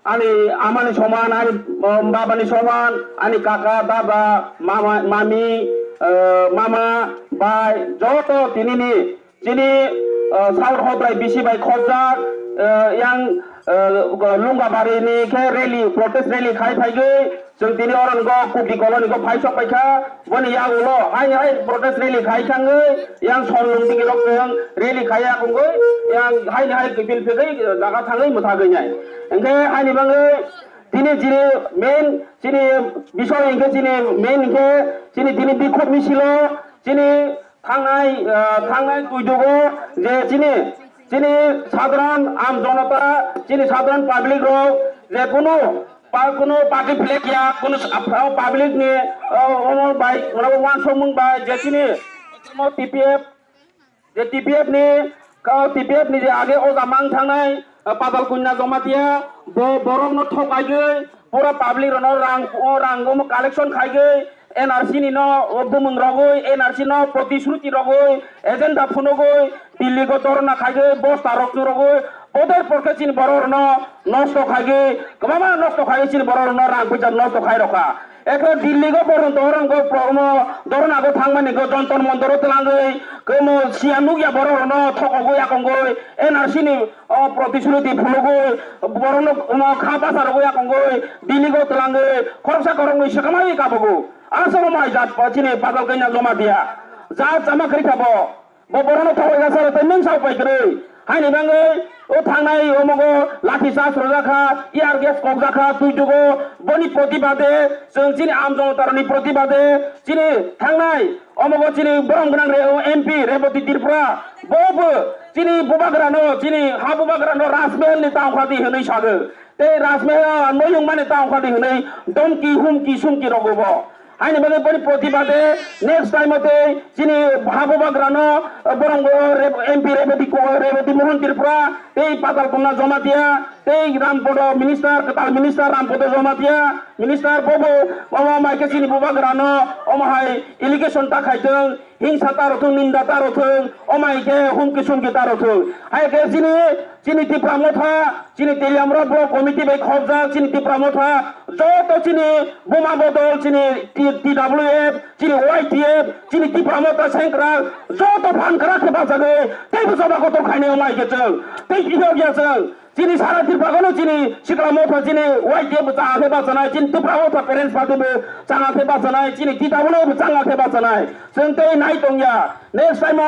ani amani soman ani babani soman ani kaka dada mama mami mama bai joto tinini chini saur hobrai bisi bai khojak yang lungabari ni ke rally protest rally khai phaigai जों दिनै अरनगो कुबि कलनिखौ फायसक फायखा बनि यागुलो हाय protest rally khai थाङै yang सनलुं दिगिलक जों rally खाया बुंगै yang हाय bill फेगै जागा थाङै मुथागैनाय ओंखे हायनि बाङै दिनै जिनि main जिनि बिसय ओंखे जिनि मेन ओंखे जिनि दिनै बिखब मिसिलो जिनि थांनाय कुइदुगो जे जिनि साधारण आम जनता जिनि साधारण पाब्लिक रक जे কোনো পার্টি ফ্লেক या কোনো পাবলিক নি বাই ওনাবো ওয়ান সমুং বাই যেখিনি টিপিএফ নি যে আগে ও জামাং থানায় পাতাল কন্যা জমা দিয়া বরং ন ঠকাইগৈ পুরা পাবলিক রাং কালেকশন খাইগৈ এনআরসি নি ন বুমুং রগৈ এনআরসি ন প্রতিশ্রুতি রগৈ এজেন্ডা ফুনগৈ দিল্লি গো ধরনা খাইগৈ বস্তা রক্ত রগৈ ওদের পক্ষে চিন বড় নষ্ট খাইগে কমামা নষ্ট খাইগে চিন বড় রাং পয়সা নষ্ট খাই রখা এখন দিল্লি গো পর্যন্ত অরঙ্গ ধরনা গো থাংমানি গো যন্তর মন্তর তেলাঙ্গৈ কম সিয়ানুগিয়া বড় ঠকগৈ আকঙ্গৈ এনআরসি নি প্রতিশ্রুতি ফুলগৈ বড় খা পাসার গৈ আকঙ্গৈ দিল্লি গো তেলাঙ্গৈ খরচা করঙ্গৈ সেকামাই কাবগো আসল মাই জাত চিনি পাতাল কইনা জমা দিয়া জাত জামা খাই খাবো বড় ঠকাই গাছার তাই নং সাও পাইগৈ हायनि बाङै ओ थांनाय ओमगो लाठी चार्ज रजाखा इयार गेस कगजाखा तुइदुगो बनि प्रतिबादे जों चिनि आम जनतारनि प्रतिबादे चिनि थांनाय ओमगो चिनि बरं गोनां एमपि रेबती तिरपुरा बबो चिनि बुबाग्रानो चिनि हा बुबाग्रानो राजमहलनि तावखादि होनै सागो ते राजमहल नयं माने तावखादि होनै दमकि हुमकि सुमकि रगबो हायनि बाङै बनि प्रतिबादे नेक्स्ट टाइम मते चिनि हा बुबाग्रानो बरं एमपि रेबती मोहन तिरपुरा এই পাতাল কন্যা জমা দিয়া এই রামপদ মিনিস্টার কাতাল মিনিস্টার রামপদ জমা দিয়া মিনিস্টার ববো মাইকে চিনি বুবাগ্রানো অমাহাই ইলিগেশন তাখাইथों হিংসা তারথों নিন্দা তারথों অমাইকে হুমকি সুমকি তারথों হাইকে চিনি টিপ্রামথা চিনি তেলিয়ামরা ব্লক কমিটি বাই খবজা চিনি টিপ্রামথা যত চিনি বোমা বদল চিনি টিডব্লিউএফ চিনি ওয়াইটিএফ চিনি টিপ্রামথা সেংক্রা যত ফানকরা খেবাজাগে তেইবো জবা কত খাইনে অমাইকে চল Jogjasel, sini salah tirpagono sini sikala mofa sini wajib sangat hebat sanai sini tuprawo ta parents party be sangat hebat sanai sini kita boleh sangat hebat sanai sentai naik tongya next time